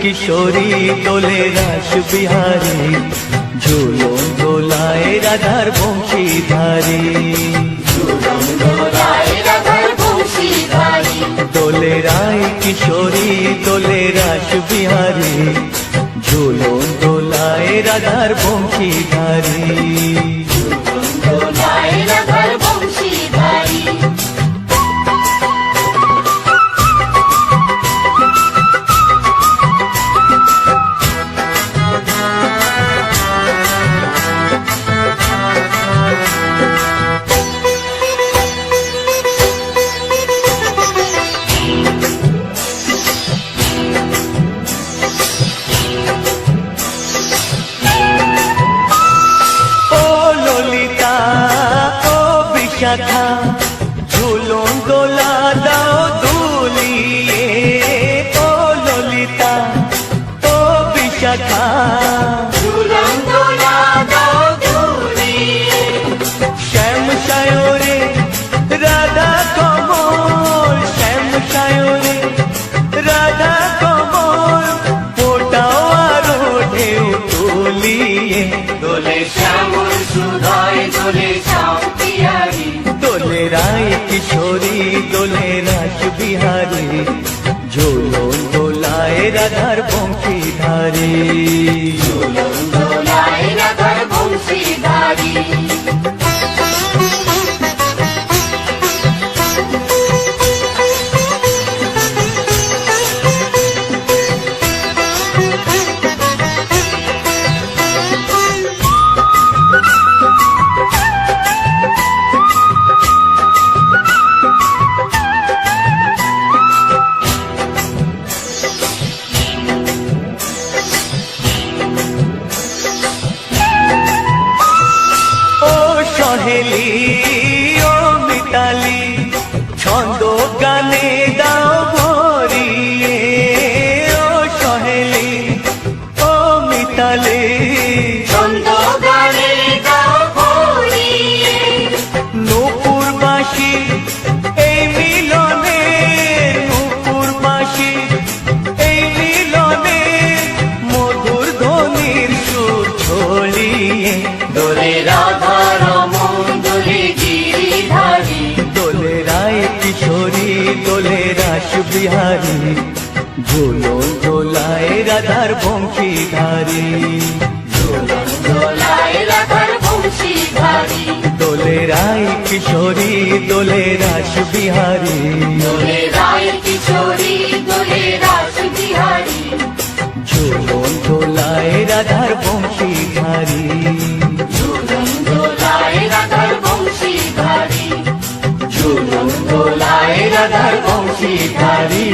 किशोरी दोले रास बिहारी झूलों दोलाए राधार बंशीधारी दोले राय किशोरी दोले रास बिहारी झूलों दोलाए राधार बंशीधारी था झूलों दोला दाओ दूलिए ओ ललिता ओ विशाखा झूलों दोला दाओ दूलिए श्याम सायोरे राधा कमल श्याम सायोरे राधा कमल फोटाओ आरो ढेउ तुलिए दोले श्यामल सुधाय दोले श्याम दोले राय किशोरी दोले रास बिहारी झूलों दोलाए राधार बंशीधारी झूलों दोलाए राधार बंशीधारी सहेली ओ मिताली छंदो गाने दाओ भरिए ओ सहेली ओ मिताली छंदो गाने दाओ भरिए नूपुरबासी এই মিলনে নূপুরবাসী এই মিলনে মধুর ধ্বনির সুর ছড়িয়ে দোলে রাধা किशोरी दोले रास बिहारी झूलों दोलाए राधार बंशीधारी झूलों दोलाए राधार बंशीधारी दोले राय किशोरी दोले रास बिहारी दोले राय किशोरी दोले रास बिहारी झूलों दोलाए राधार बंशीधारी झूलों दोलाए राधार बंशीधारी झूलों दोलाए राधार बंशीधारी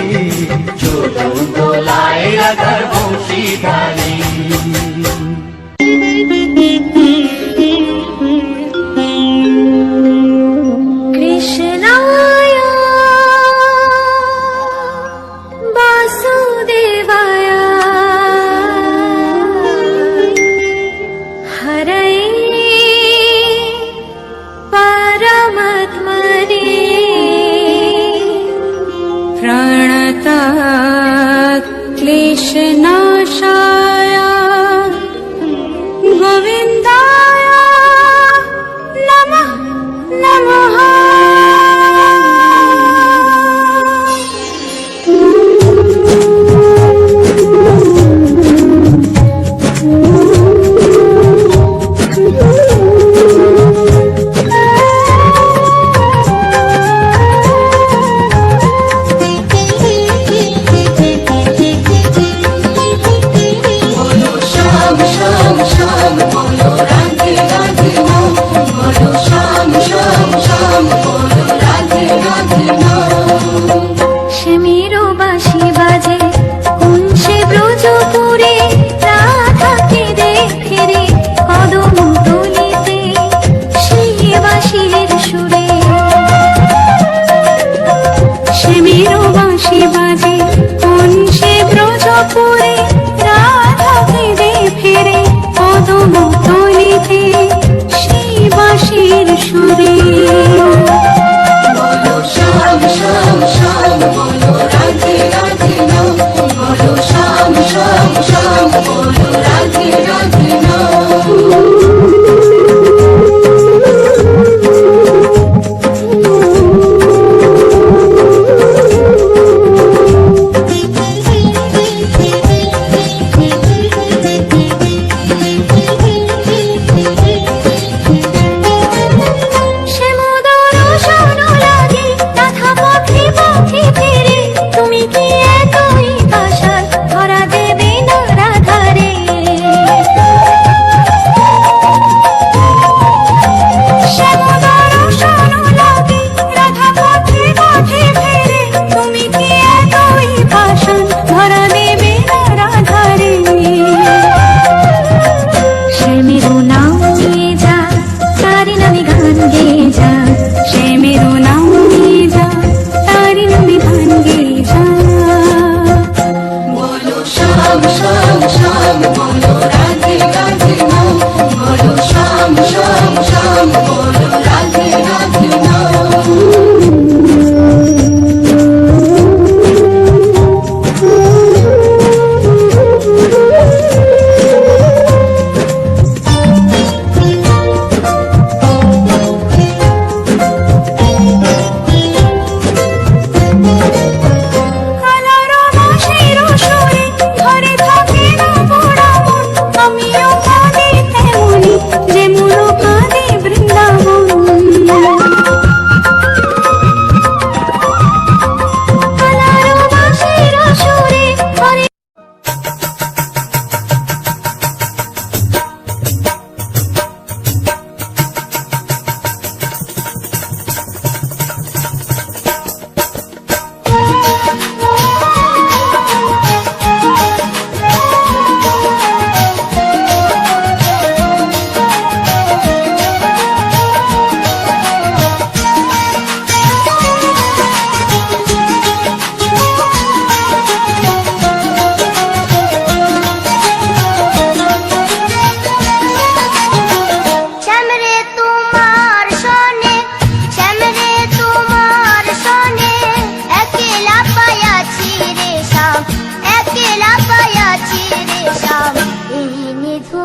झूलों दोलाए राधार बंशीधारी कृष्णाय वासुदेवाय हरये परमात्मने प्रणतः क्लेशनाशाय गोविन्द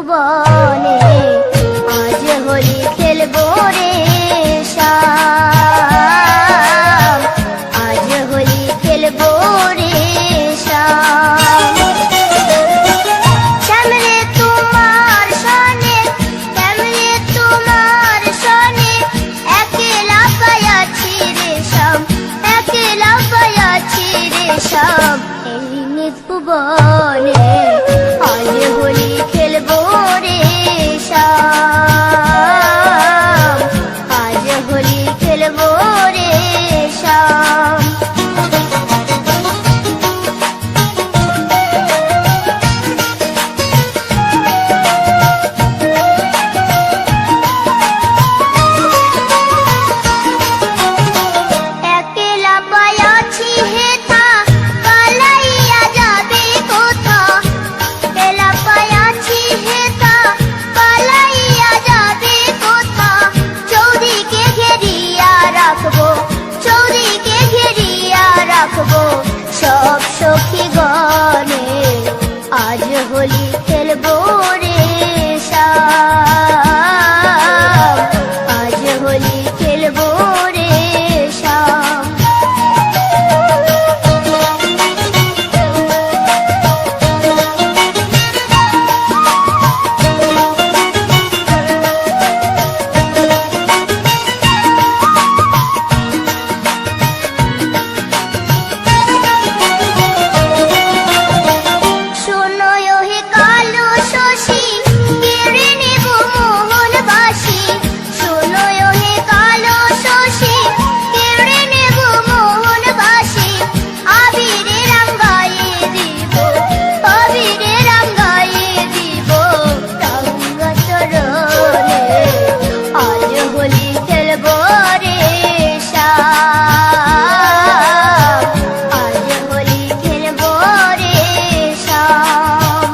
ভুবনে আজ হোলি খেলবো রে শ্যাম, আজ হোলি খেলবো রে শ্যাম। শ্যামরে তোমার সনে, শ্যামরে তোমার সনে একলা পায়াছি রে শ্যাম, একলা পায়াছি রে শ্যাম। এই নিজ ভুবনে আজ হোলি খেলবো রে শ্যাম, আজ হোলি খেলবো রে শ্যাম। একলা পায়াছি হেথা পালাইয়া যাবে কোথা, একলা পায়াছি হেথা পালাইয়া যাবে কোথা। চৌদিকে ঘেরিয়া রাখবো, চৌদিকে ঘেরিয়া রাখবো সব সখী গণে আজ হোলি খেলবো রে শ্যাম, আজ হোলি খেলবো রে শ্যাম। শোনো হে কালো শশী কেড়ে নেব মোহন বাসি, শোনো হে কালো শশী কেড়ে নেব মোহন বাসি। আবিরে রাঙ্গায়ে দিব, আবিরে রাঙ্গায়ে দিব রাঙ্গা চরণে আজ হোলি খেলবো রে শ্যাম, আজ হোলি খেলবো রে শ্যাম।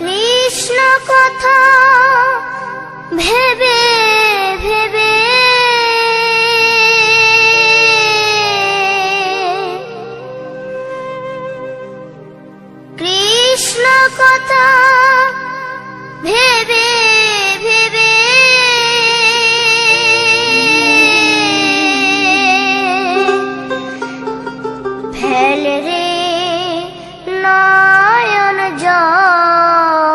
কৃষ্ণ কথা ভেবে ভেবে কৃষ্ণ কথা ভেবে ভেবে ফেল রে নয়ন জল।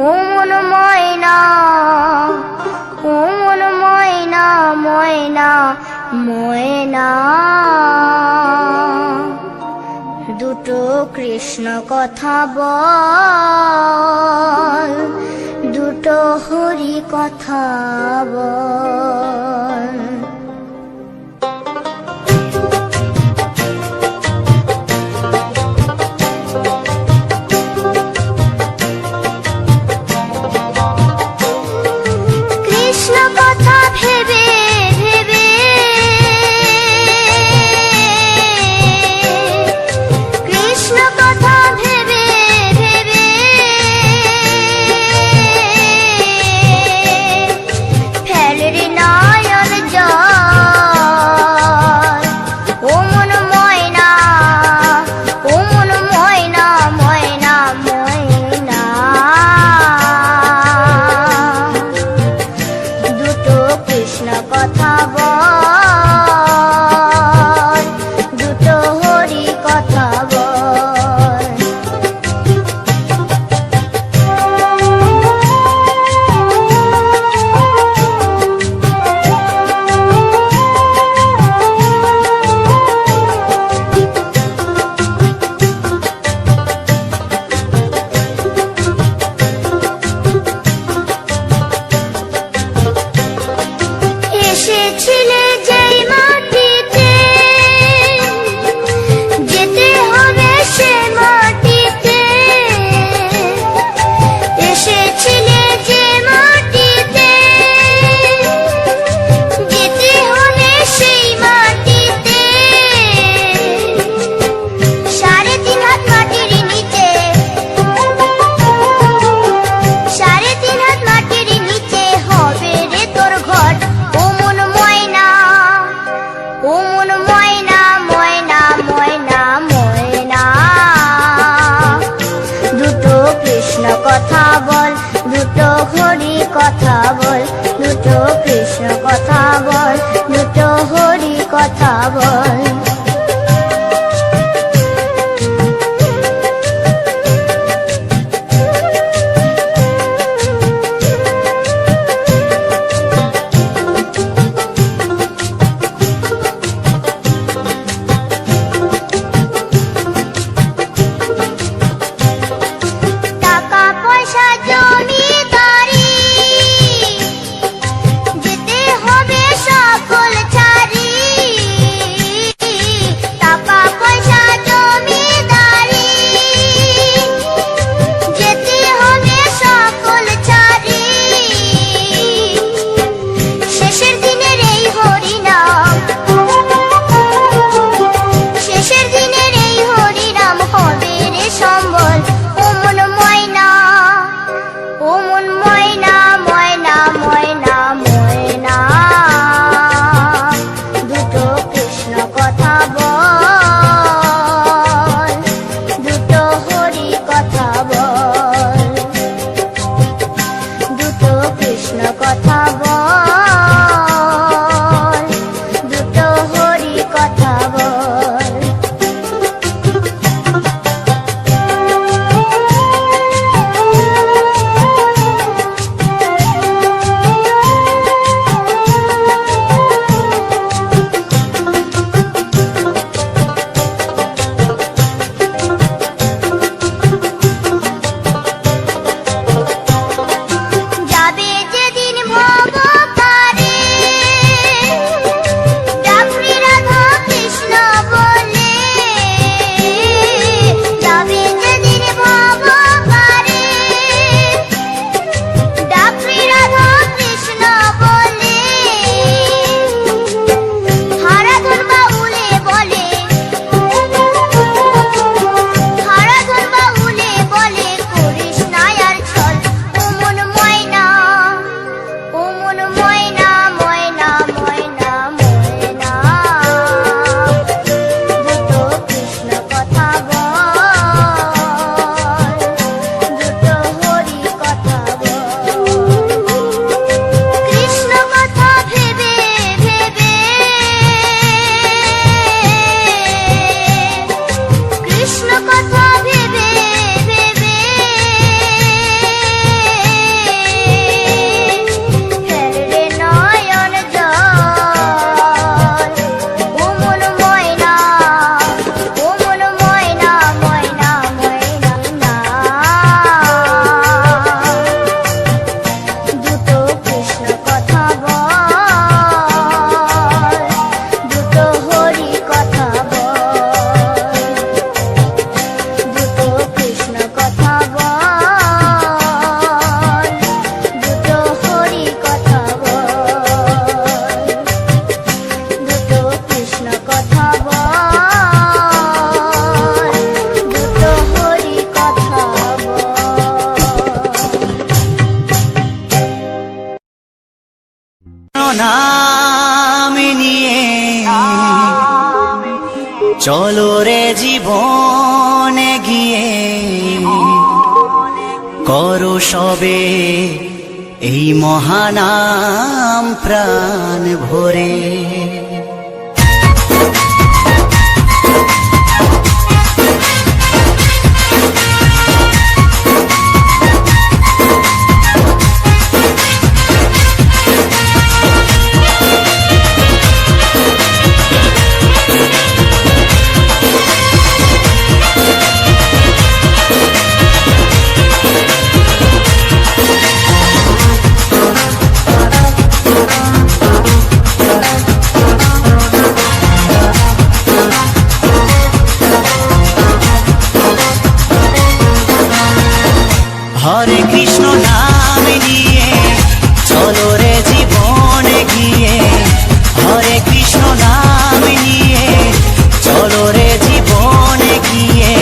ও মন ময়না, ও মন ময়না, ময়না ময়না। দুটো কৃষ্ণ কথা বল, দুটো হরি কথা বল। কৃষ্ণ কথা ভেবে ভেবে কৃষ্ণ কথা ভেবে ভেবে ফেল রে নয়ন কৃষ্ণ কথা বল, দুটো হরি কথা বল, দুটো কৃষ্ণ কথা বল, দুটো হরি কথা বল। টাকা পয়সা জমিদারি যেতে হবে সকল ছাড়ি, টাকা পয়সা জমিদারি যেতে হবে সকল ছাড়ি, শেষের দিনের এই হরিনাম, শেষের দিনের এই হরিনাম হবে রে সম্বল। ও মন ময়না, ও মন ময়না, ময়না ময়না ময়না, দুটো কৃষ্ণ কথা বল, দুটো হরি কথা বল, দুটো কৃষ্ণ কথা বল, দুটো হরি কথা বল। যাবে যেদিন ভব পারে, ডাকরি রাধা কৃষ্ণ বলে, যাবে যেদিন ভব পারে, ডাকরি রাধা কৃষ্ণ বলে, হারাধন বাউলে বলে, হারাধন বাউলে বলে, করিস না আর ছল। ও মন ময়না, ও মন ময়না, ময়না ময়না ময়না, দুটো কৃষ্ণ কথা বল, দুটো হরি কথা বল। কৃষ্ণ কথা ভেবে ভেবে, কৃষ্ণ কথা ভেবে ভেবে, ফেলরে নয়ন জল। ও মন ময়না, ও মন ময়না, ময়না ময়না, দুটো কৃষ্ণ কথা বল, দুটো হরি কথা বল, দুটো কৃষ্ণ কথা বল, দুটো হরি কথা বল, দুটো কৃষ্ণ কথা বল, দুটো হরি কথা বল। নাম নিয়ে চলো রে জীবনে গিয়ে, করো সবে এই মহানাম প্রাণ ভরে। হরে কৃষ্ণ নাম নিয়ে চলো রে জীবনে গিয়ে, হরে কৃষ্ণ নাম নিয়ে চলো রে জীবনে গিয়ে,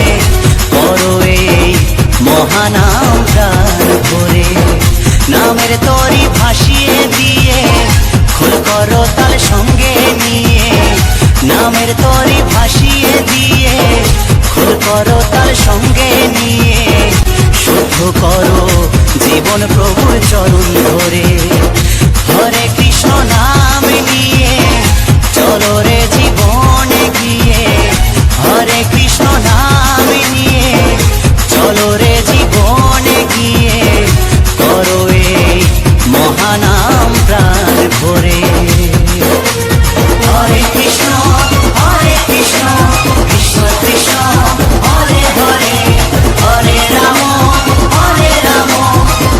করো এই মহানাম প্রাণ ভরে। নামের তরি ভাসিয়ে দিয়ে খোল করো তাল সঙ্গে নিয়ে, নামের তরি ভাসিয়ে দিয়ে খোল করো তাল সঙ্গে নিয়ে, শুদ্ধ করো জীবন প্রভুর চরণ ধরে। হরে কৃষ্ণ নাম নিয়ে চলো রে জীবনে গিয়ে, হরে কৃষ্ণ নাম নিয়ে চলো রে জীবনে গিয়ে, করো এই মহানাম প্রাণ ভরে। হরে কৃষ্ণ কৃষ্ণ কৃষ্ণ হরে হরে, হরে রাম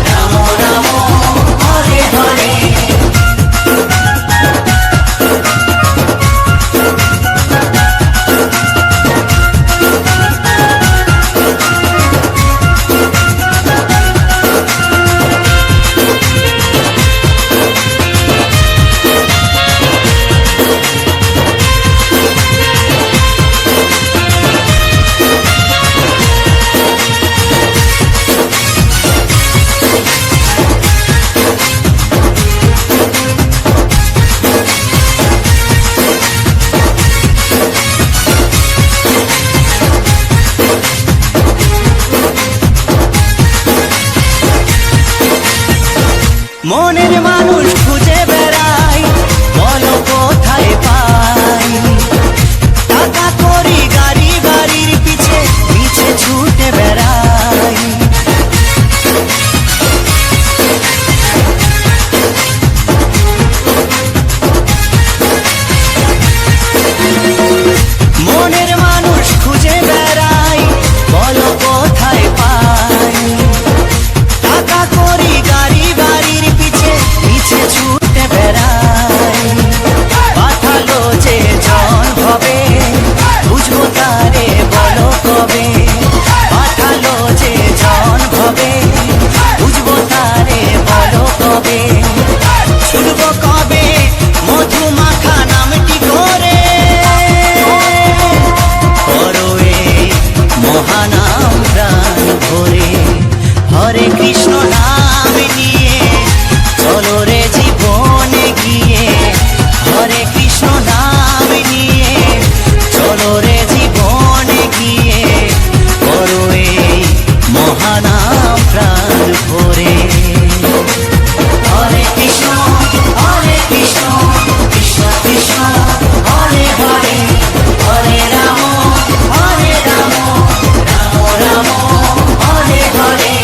রাম রাম হরে হরে। মনের মানুষ খুঁজে বেড়াই, বলো কোথায় পাই, টাকা করি গাড়ি বাড়ির পিছে পিছে ছুটে বেড়াই। মনের মানুষ খুঁজে বেড়াই, বলো কোথায় পাই, টাকা করি গাড়ি বাড়ির পিছে পিছে ছুটে বেড়াই। পাঠালো যে জন হবে বুঝবো তারে বলো কবে, পাঠালো যে জন হবে বুঝবো তারে বলো কবে, শুনবো কবে মধু মাখা নামটি করে, করো এই মহানাম প্রাণ ভরে। হরে কৃষ্ণ নাম নিয়ে চলো রে জীবনে গিয়ে, হরে কৃষ্ণ নাম নিয়ে চলো রে জীবনে গিয়ে, করো এই মহানাম প্রাণ ভরে। হরে কৃষ্ণ কৃষ্ণ কৃষ্ণ হরে হরে, হরে রাম রাম রাম হরে হরে।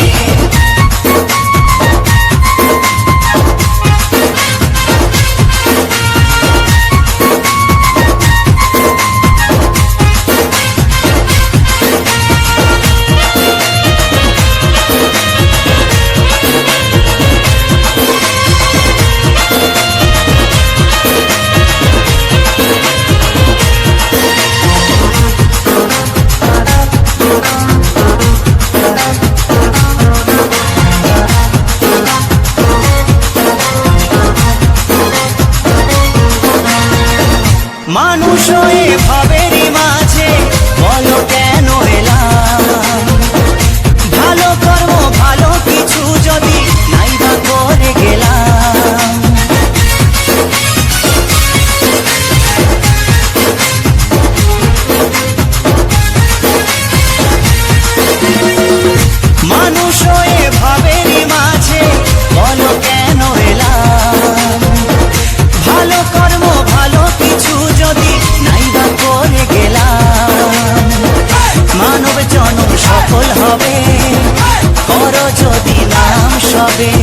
মানুষ হয়ে ভাবেরই মাঝে বলো কেন এলাম, ভালো কর্ম ভালো কিছু যদি নাইবা করে গেলাম। মানুষ হয়ে ভাবেরই মাঝে বলো কেন এলাম, ভালো কর্ম ভালো কিছু যদি নাইবা করে গেলাম। মানব জনম সফল হবে করো যদি নাম সবে,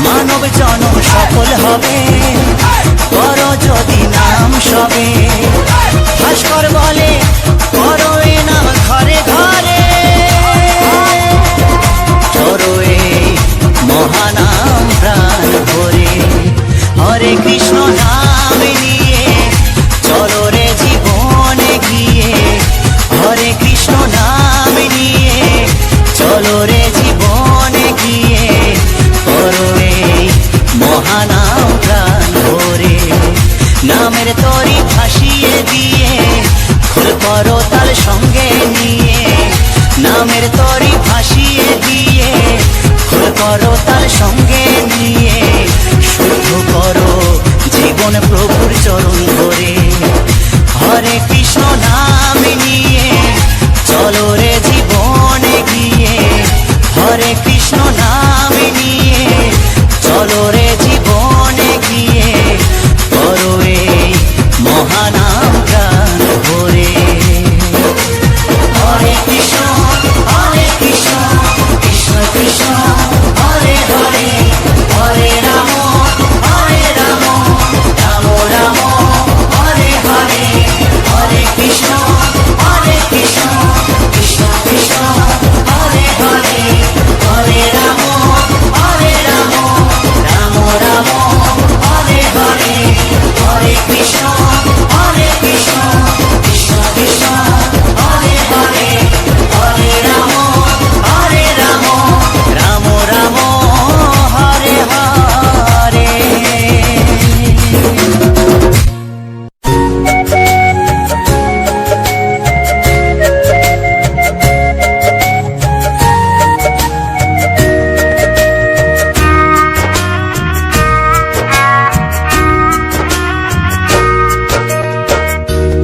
মানব জনম সফল হবে করো যদি নাম সবে। ভাস্কর বলে করো এ নাম ঘরে ঘরে, করো এই মহানাম প্রাণ ভরে। হরে কৃষ্ণ নাম নিয়ে চলো রে জীবনে গিয়ে, হরে কৃষ্ণ নাম নিয়ে চলো রে জীবনে গিয়ে, করো এই মহানাম প্রাণ ভরে। নামের তরি ভাসিয়ে দিয়ে খোল করো তাল সঙ্গে নিয়ে, নামের তরি ভাসিয়ে দিয়ে খোল করো তাল সঙ্গে নিয়ে, শুদ্ধ করো জীবন প্রভুর চরণ ধরে। হরে কৃষ্ণ নাম নিয়ে চলো রে জীবনে গিয়ে, কৃষ্ণ নাম নিয়ে চলো রে জীবনে গিয়ে করো এই মহানাম প্রাণ ভরে। হরে কৃষ্ণ কৃষ্ণ কৃষ্ণ হরে হরে, হরে রাম রাম রাম হরে হরে, হরে কৃষ্ণ কৃষ্ণ কৃষ্ণ কৃষ্ণ হরে হরে, হরে রাম রাম রাম হরে হরে, হরে কৃষ্ণ কৃষ্ণ কৃষ্ণ কৃষ্ণ হরে হরে, হরে রাম রাম রাম হরে হরে।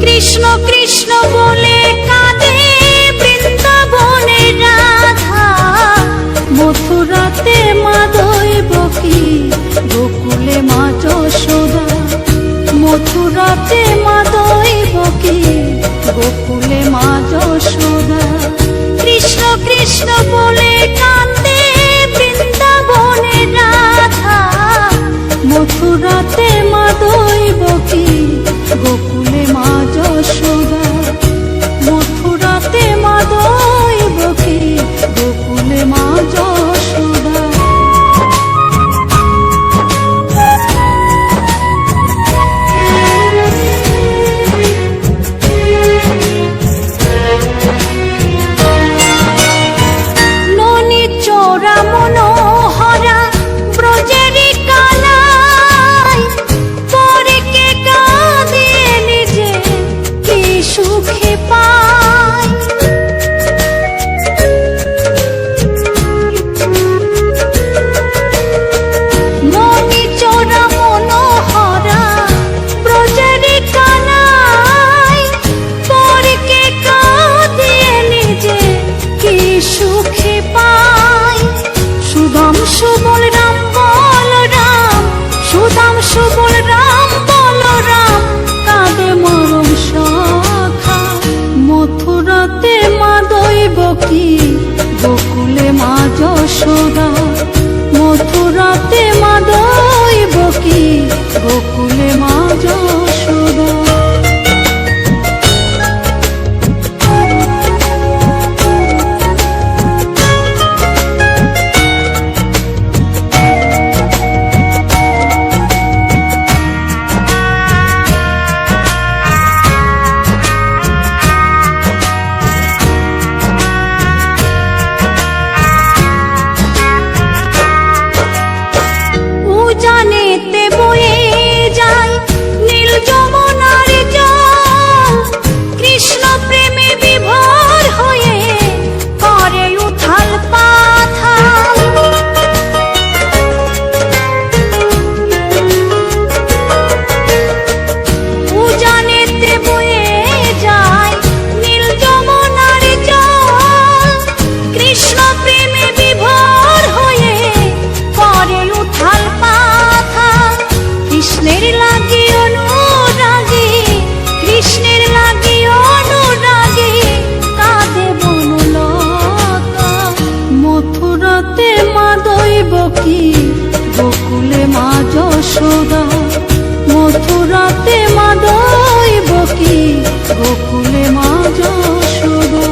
কৃষ্ণ কৃষ্ণ বলে কাঁদে বৃন্দাবনে রাধা, মথুরাতে মা দৈবকী, গোকুলে মা যশোদা। মথুরাতে মা দৈবকী, গোকুলে মা যশোদা। কৃষ্ণ কৃষ্ণ বলে কাঁদে বৃন্দাবনে রাধা, মথুরাতে মা দৈবকী, গোকুলে মা যশোদা। মথুরাতে মা দৈবকী, গোকুলে মা যশোদা। ননি চোরা মনোহরা ব্রজেরি কালাই, পরে কে কাঁদিয়ে নিজে কি সুখে পায়। ননি চোরা মনোহরা ব্রজেরি কালাই, পরে কে কাঁদিয়ে নিজে কি সুখে পায়। সুদাম সুবল রাম বলরাম, সুদাম সুবল রাম বলরাম, কাঁদে মরম শাখা। মথুরাতে মা দৈবকী, গোকুলে মা যশোদা। মথুরাতে মা দৈবকী, গোকুলে মা যশোদা। উজানেতে বয়ে যায় নীল যমুনার জল, কৃষ্ণ প্রেমে বিভোর হয়ে করে উথাল পাথাল। উজানেতে বয়ে যায় নীল যমুনার জল, কৃষ্ণ প্রেমে বিভোর হয়ে করে উথাল পাথাল। কৃষ্ণের লাগি অনুরাগী, কৃষ্ণের লাগি অনুরাগী, কাঁদে বনলতা। মথুরাতে মা দৈবকী, গোকুলে মা যশোদা। মথুরাতে মা দৈবকী, গোকুলে মা যশোদা।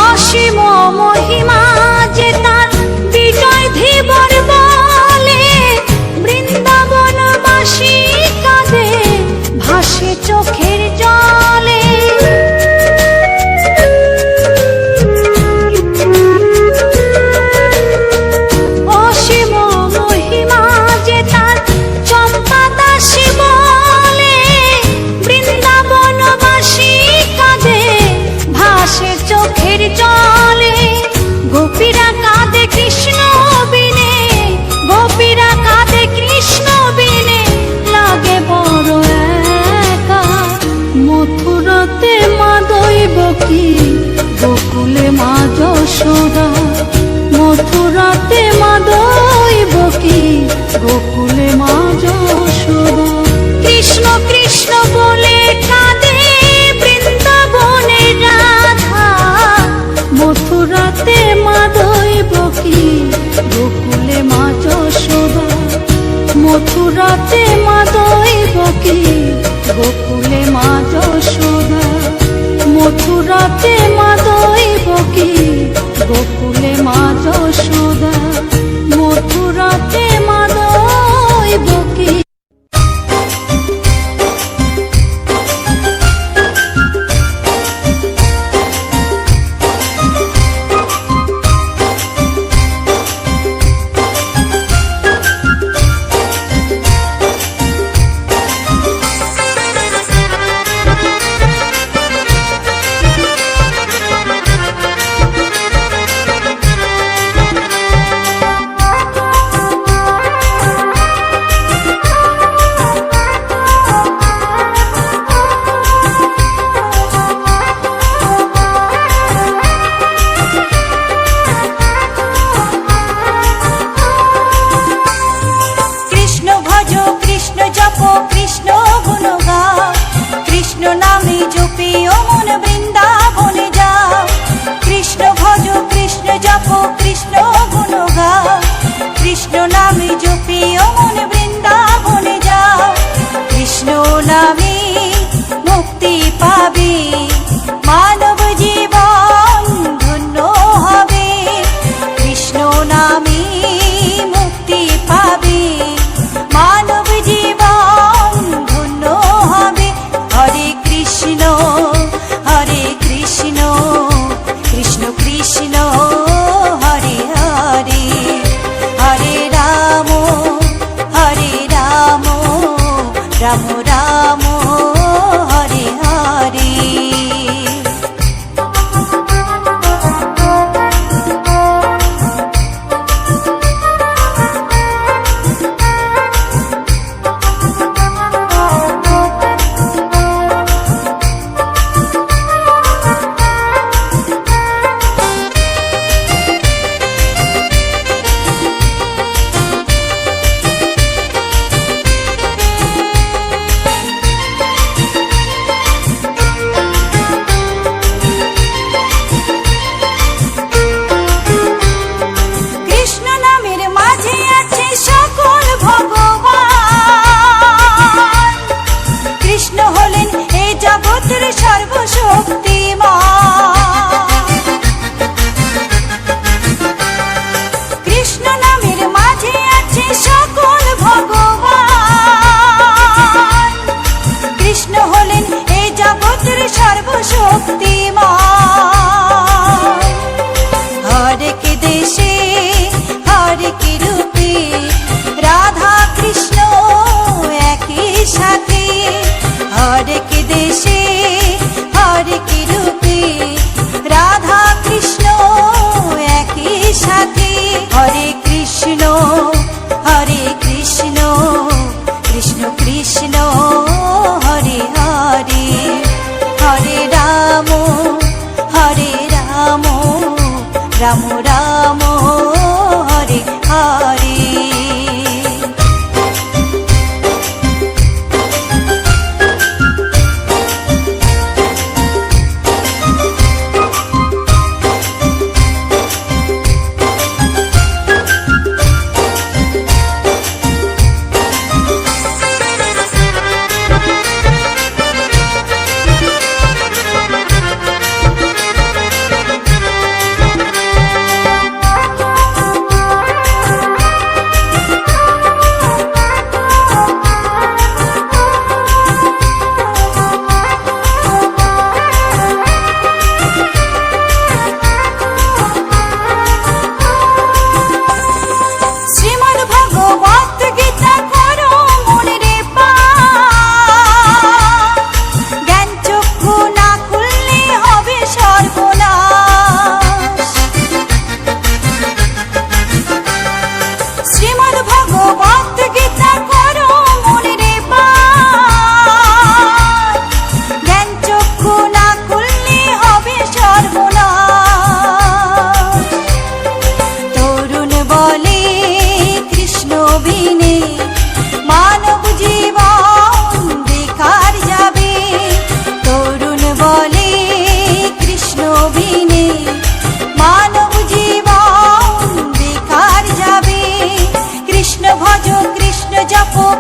অসীম মহিমা যে তার বিজয় ধীবর বলে, বৃন্দাবনবাসী কাঁদে ভাসে চোখের জলে। গোকুলে মা যশোদা, মথুরাতে মা দৈবকী, গোকুলে মা যশোদা। কৃষ্ণ কৃষ্ণ বলে কাঁদে বৃন্দাবনে রাধা, মথুরাতে মা দৈবকী, গোকুলে মা যশোদা। মথুরাতে মা দৈবকী, গোকুলে মা যশোদা। মথুরাতে মা দৈবকী, গোকুলে মা যশোদা। মথুরাতে মা দৈবকী।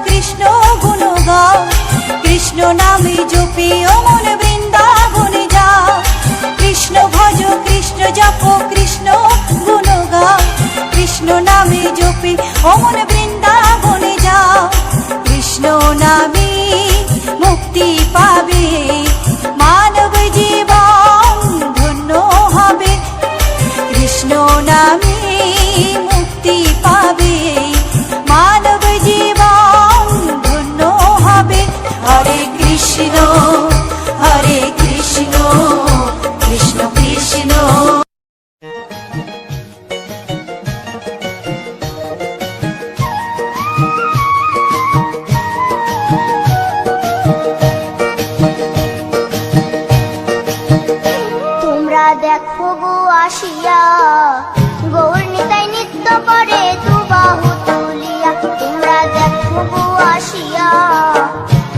কৃষ্ণ গুণ গাও, কৃষ্ণ নামে জপি ও মন বৃন্দাবনে যাও। কৃষ্ণ ভজ কৃষ্ণ জপ কৃষ্ণ গুণ গাও, কৃষ্ণ নামে জপি ও মন বৃন্দাবনে যাও। কৃষ্ণ নামে মুক্তি পাবে, মানব জীবন ধন্য হবে। কৃষ্ণ নামে মুক্তি পাবে, মানব জীবন ধন্য হবে। হরে কৃষ্ণ কৃষ্ণ কৃষ্ণ। তোমরা দেখো গো আসিয়া, গৌর নিতাই নৃত্য করে দুবাহু তুলিয়া। তোমরা দেখো গো আসিয়া,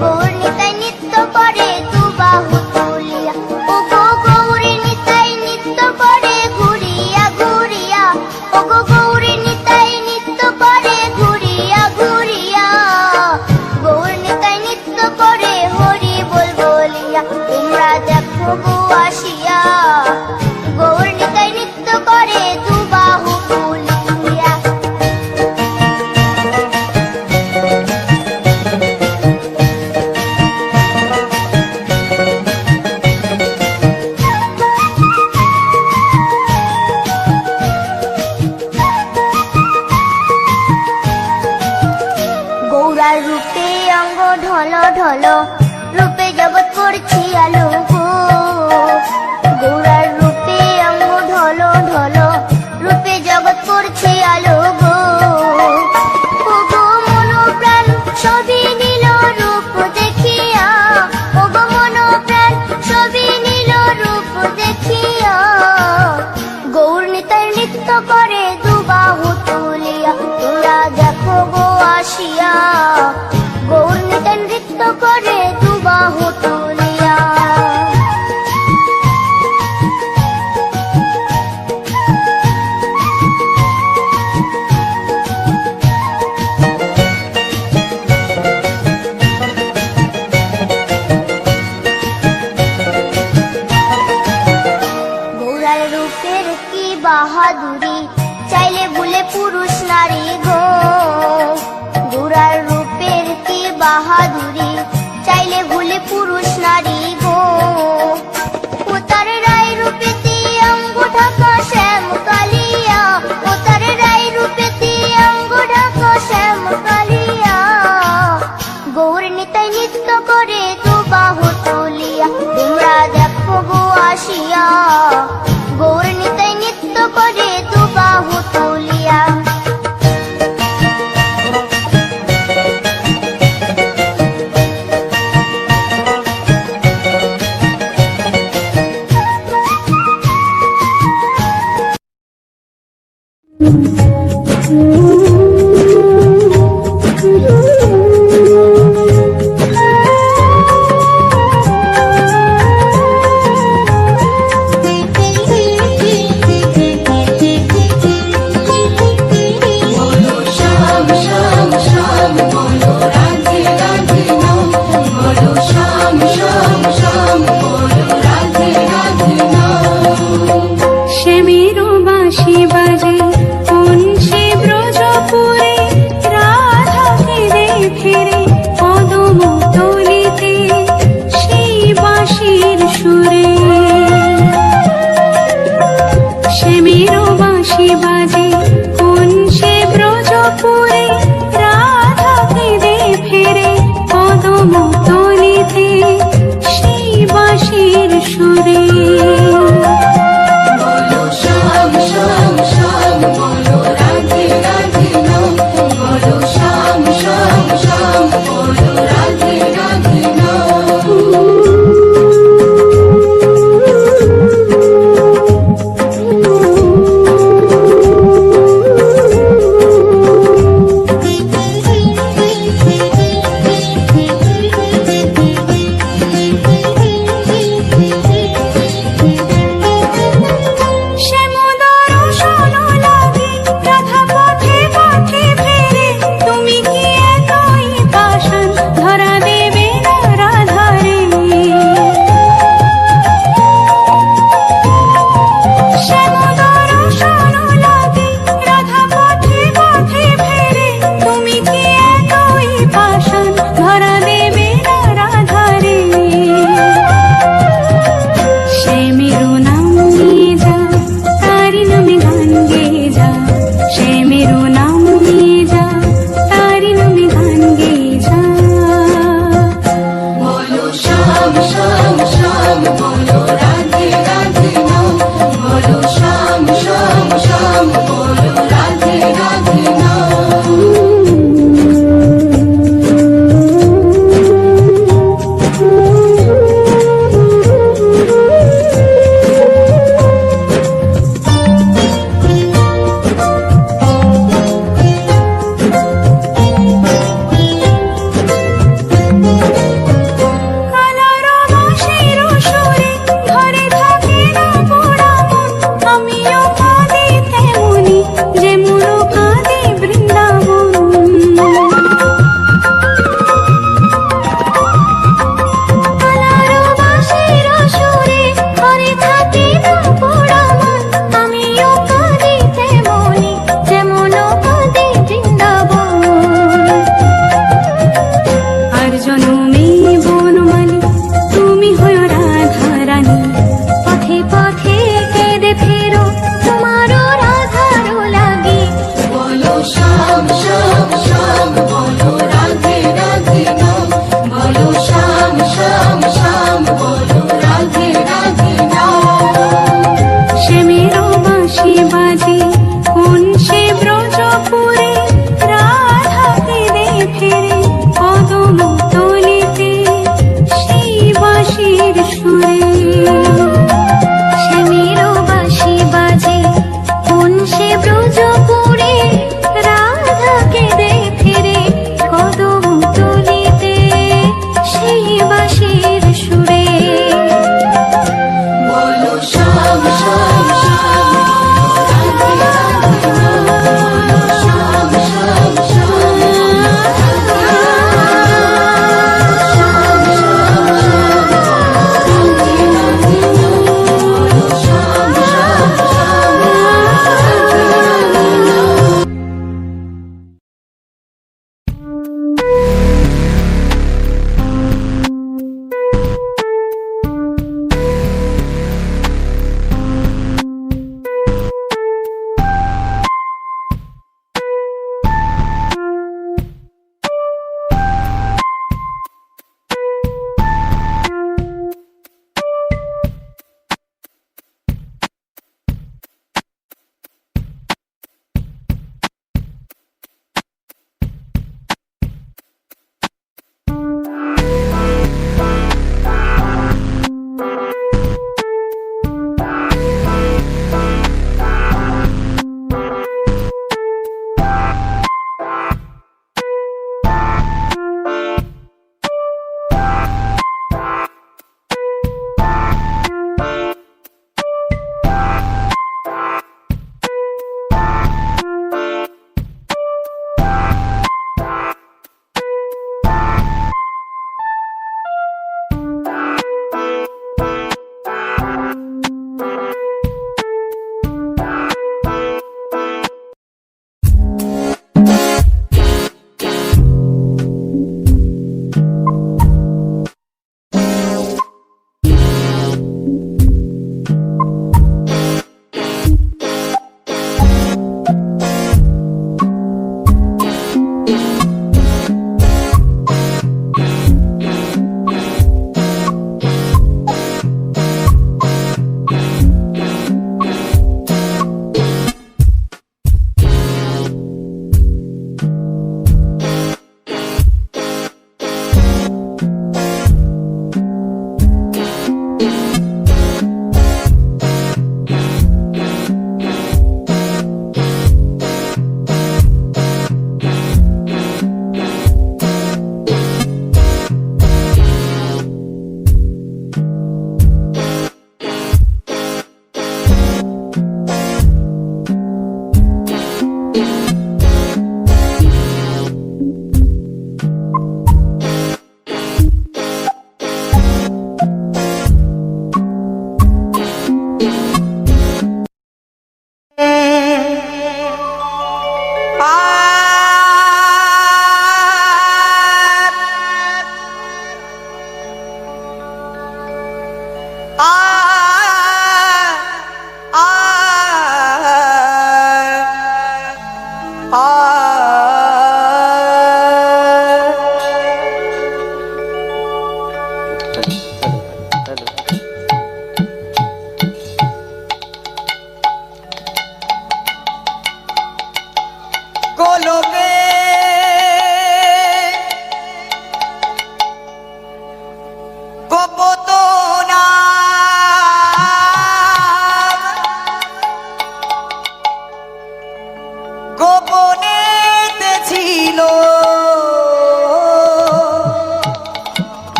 গৌর নিতাই নৃত্য করে দুবাহু তুলিয়া। ও গো গৌরী নিতাই নৃত্য করে ঘুরিয়া ঘুরিয়া, ও গো গৌরী নিতাই নৃত্য করে ঘুরিয়া ঘুরিয়া। গৌর নিতাই নৃত্য করে হরি বল বলিয়া। তোমরা দেখো গো আসিয়া, গৌর নিতাই নৃত্য করে দুবাহু তুলিয়া। গৌরার রূপে অঙ্গ ঢল ঢল, রূপে জগৎ করছি আলো গো। গৌরার রূপে অঙ্গ ঢল ঢল, রূপে জগৎ করছি আলো গো। ও গো মন প্রাণ সবই নীল রূপ দেখিয়া, ও গো মন প্রাণ সবই নীল রূপ দেখিয়া। গৌর নিতাই নৃত্য করে দুবাহু তুলিয়া। তোমরা দেখো গো আসিয়া, গৌর নিতাই নৃত্য করে দুবাহু তুলিয়া। গৌরার রূপের কি বাহাদুরি, চাইলে ভুলে পুরুষ নারী গো। গৌরার রূপের কি বাহাদুরি, চাইলে ভুলে পুরুষ নারী গো। ও তার রায় রূপেতে অঙ্গ ঢাকা শ্যাম কালিয়া, ও তার রায় রূপেতে অঙ্গ ঢাকা শ্যাম কালিয়া। গৌর নিতাই নৃত্য করে দুবাহু তুলিয়া। তোমরা দেখো গো আসিয়া, গৌর নিতাই নৃত্য করে দুবাহু তুলিয়া। শ্যামেরও বাঁশি বাজে কোন সে ব্রজপুরে, রাধাকে দেখে রে কদম তলিতে সেই বাঁশির সুরে। শ্যামেরও বাঁশি বাজে কোন সে ব্রজপুরে, রাধাকে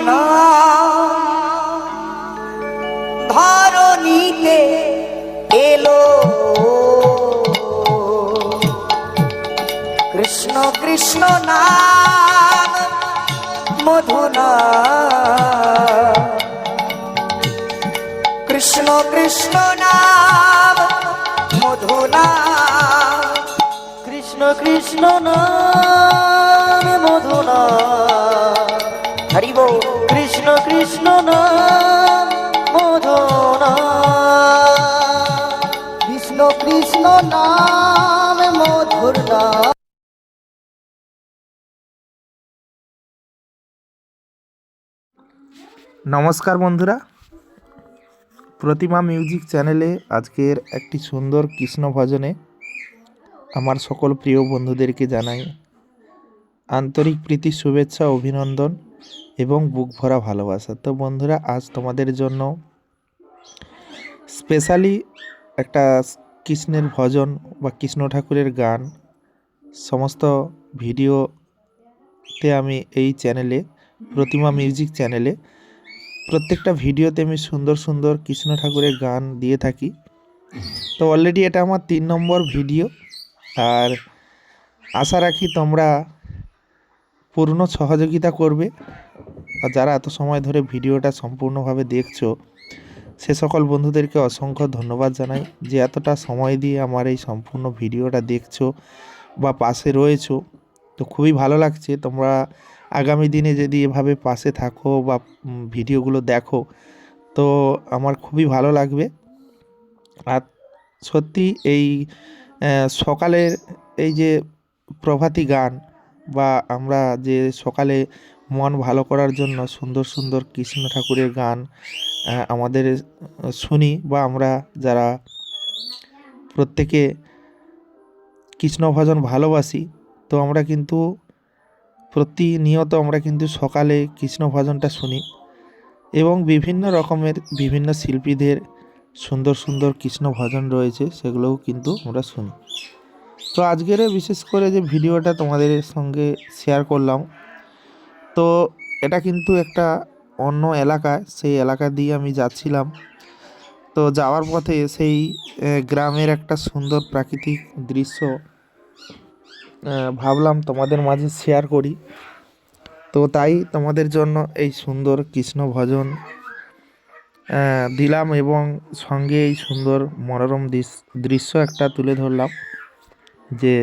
নাম ধরণীতে এলো। কৃষ্ণ কৃষ্ণ নাম মধুনা, কৃষ্ণ কৃষ্ণ নাম মধুনা, কৃষ্ণ কৃষ্ণ নাম মধুনা। হরি বল। কৃষ্ণ কৃষ্ণ নাম মধুনা, কৃষ্ণ কৃষ্ণ নাম মধুনা। নমস্কার বন্ধুরা, প্রতিমা মিউজিক চ্যানেলে আজকের একটি সুন্দর কৃষ্ণ ভজনে আমার সকল প্রিয় বন্ধুদেরকে জানাই আন্তরিক প্রীতি, শুভেচ্ছা, অভিনন্দন এবং বুক ভরা ভালোবাসা। তো বন্ধুরা, আজ তোমাদের জন্য স্পেশালি একটা কৃষ্ণের ভজন বা কৃষ্ণ ঠাকুরের গান সমস্ত ভিডিওতে আমি এই চ্যানেলে, প্রতিমা মিউজিক চ্যানেলে প্রত্যেকটা ভিডিওতে আমি সুন্দর সুন্দর কৃষ্ণ ঠাকুরের গান দিয়ে থাকি। তো অলরেডি এটা আমার 3 নম্বর ভিডিও, আর আশা রাখি তোমরা পূর্ণ সহযোগিতা করবে। আর যারা এত সময় ধরে ভিডিওটা সম্পূর্ণভাবে দেখছো, সে সকল বন্ধুদেরকে অসংখ্য ধন্যবাদ জানাই যে এতটা সময় দিয়ে আমার এই সম্পূর্ণ ভিডিওটা দেখছো বা পাশে রয়েছো। তো খুবই ভালো লাগছে। তোমরা আগামী দিনে যদি এভাবে পাশে থাকো বা ভিডিওগুলো দেখো, তো আমার খুবই ভালো লাগবে। আর সত্যি এই সকালের এই যে প্রভাতী গান, বা আমরা যে সকালে মন ভালো করার জন্য সুন্দর সুন্দর কৃষ্ণ ঠাকুরের গান আমাদের শুনি, বা আমরা যারা প্রত্যেকে কৃষ্ণ ভজন ভালোবাসি, তো আমরা কিন্তু প্রতিনিয়ত আমরা কিন্তু সকালে কৃষ্ণ ভজনটা শুনি, এবং বিভিন্ন রকমের বিভিন্ন শিল্পীদের সুন্দর সুন্দর কৃষ্ণ ভজন রয়েছে, সেগুলোও কিন্তু আমরা শুনি। তো আজকের বিশেষ করে যে ভিডিওটা তোমাদের সঙ্গে শেয়ার করলাম, তো এটা কিন্তু একটা অন্য এলাকায়, সেই এলাকা দিয়ে আমি যাচ্ছিলাম। তো যাওয়ার পথে সেই গ্রামের একটা সুন্দর প্রাকৃতিক দৃশ্য ভাবলাম তোমাদের মাঝে শেয়ার করি। তো তাই তোমাদের জন্য এই সুন্দর কৃষ্ণ ভজন দিলাম, এবং সঙ্গে এই সুন্দর মনোরম দৃশ্য একটা তুলে ধরলাম, যে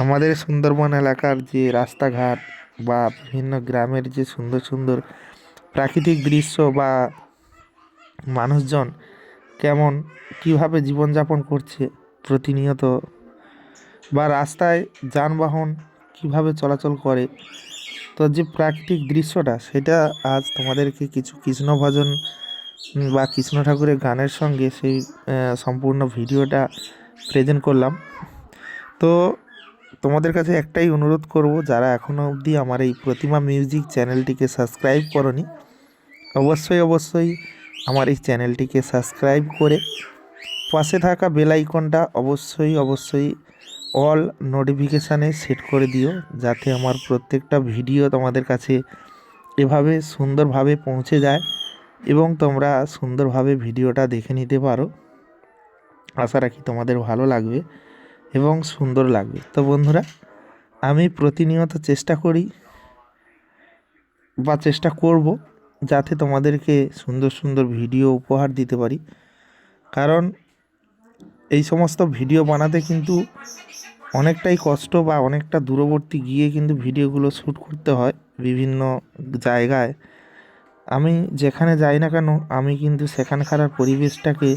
আমাদের সুন্দরবন এলাকার যে রাস্তাঘাট বা বিভিন্ন গ্রামের যে সুন্দর সুন্দর প্রাকৃতিক দৃশ্য, বা মানুষজন কেমন কীভাবে জীবনযাপন করছে প্রতিনিয়ত, বা রাস্তায় যানবাহন কিভাবে চলাচল করে, তো যে প্রাকৃতিক দৃশ্যটা, সেটা আজ তোমাদেরকে কিছু কৃষ্ণ ভজন বা কৃষ্ণ ঠাকুরের গানের সঙ্গে সেই সম্পূর্ণ ভিডিওটা প্রেজেন্ট করলাম। তো তোমাদের কাছে একটাই অনুরোধ করব, যারা এখনও অবধি আমার এই প্রতিমা মিউজিক চ্যানেলটিকে সাবস্ক্রাইব করনি, অবশ্যই অবশ্যই আমার এই চ্যানেলটিকে সাবস্ক্রাইব করে পাশে থাকা বেল আইকনটা অবশ্যই অবশ্যই অল নোটিফিকেশানে সেট করে দিও, যাতে আমার প্রত্যেকটা ভিডিও তোমাদের কাছে এভাবে সুন্দরভাবে পৌঁছে যায় এবং তোমরা সুন্দরভাবে ভিডিওটা দেখে নিতে পারো। আশা রাখি তোমাদের ভালো লাগবে এবং সুন্দর লাগবে। তো বন্ধুরা, আমি প্রতিনিয়ত চেষ্টা করি বা চেষ্টা করব যাতে তোমাদেরকে সুন্দর সুন্দর ভিডিও উপহার দিতে পারি, কারণ এই সমস্ত ভিডিও বানাতে কিন্তু অনেকটাই কষ্ট, বা অনেকটা দূরবর্তী গিয়ে কিন্তু ভিডিওগুলো শ্যুট করতে হয় বিভিন্ন জায়গায়। আমি যেখানে যাই না কেন, আমি কিন্তু সেখানকার পরিবেশটাকে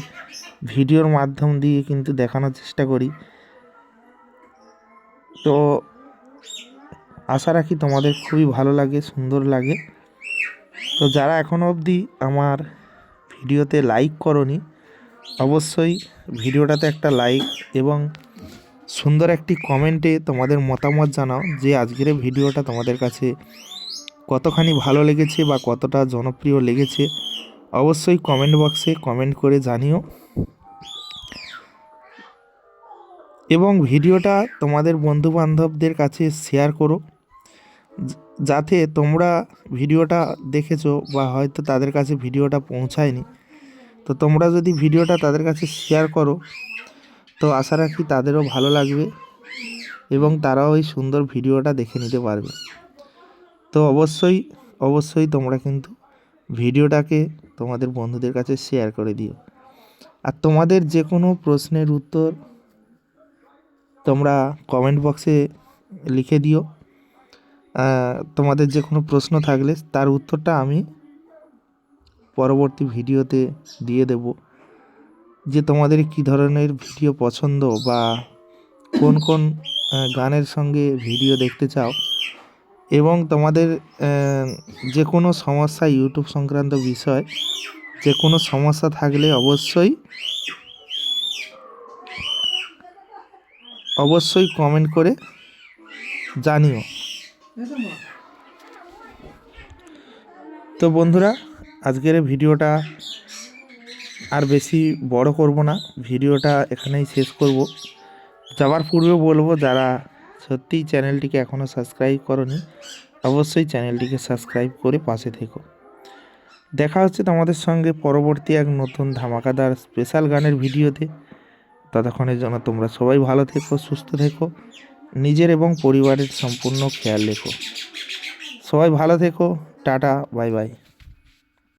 ভিডিওর মাধ্যম দিয়ে কিন্তু দেখানোর চেষ্টা করি। তো আশা রাখি তোমাদের খুবই ভালো লাগে, সুন্দর লাগে। তো যারা এখনও অবধি আমার ভিডিওতে লাইক করনি, অবশ্যই ভিডিওটাতে একটা লাইক এবং সুন্দর একটি কমেন্টে তোমাদের মতামত জানাও, যে আজকের ভিডিওটা তোমাদের কাছে কতখানি ভালো লেগেছে বা কতটা জনপ্রিয় লেগেছে। অবশ্যই কমেন্ট বক্সে কমেন্ট করে জানিও, এবং ভিডিওটা তোমাদের বন্ধুবান্ধবদের কাছে শেয়ার করো, যাতে তোমরা ভিডিওটা দেখেছো বা হয়তো তাদের কাছে ভিডিওটা পৌঁছায়নি, তো তোমরা যদি ভিডিওটা তাদের কাছে শেয়ার করো তো আশা রাখি তাদেরও ভালো লাগবে এবং তারাও এই সুন্দর ভিডিওটা দেখে নিতে পারবে। তো অবশ্যই তোমরা কিন্তু ভিডিওটাকে তোমাদের বন্ধুদের কাছে শেয়ার করে দিও। আর তোমাদের যে কোনো প্রশ্নের উত্তর তোমরা কমেন্ট বক্সে লিখে দিও। তোমাদের যে কোনো প্রশ্ন থাকলে তার উত্তরটা আমি পরবর্তী ভিডিওতে দিয়ে দেব, যে তোমাদের কী ধরনের ভিডিও পছন্দ বা কোন কোন গানের সঙ্গে ভিডিও দেখতে চাও, এবং তোমাদের যে কোনো সমস্যা ইউটিউব সংক্রান্ত বিষয় যে কোনো সমস্যা থাকলে অবশ্যই কমেন্ট করে জানিও। তো বন্ধুরা, আজকের এই ভিডিওটা আর বেশি বড় করব না, ভিডিওটা এখানেই শেষ করব। যাওয়ার পূর্বে বলবো, যারা সত্যিই চ্যানেলটিকে এখনও সাবস্ক্রাইব করোনি অবশ্যই চ্যানেলটিকে সাবস্ক্রাইব করে পাশে থেকো। দেখা হচ্ছে তোমাদের সঙ্গে পরবর্তী এক নতুন ধামাকাদার স্পেশাল গানের ভিডিওতে। ততক্ষণের জন্য তোমরা সবাই ভালো থেকো, সুস্থ থেকো, নিজের এবং পরিবারের সম্পূর্ণ খেয়াল রেখো। সবাই ভালো থেকো, টাটা, বাই বাই।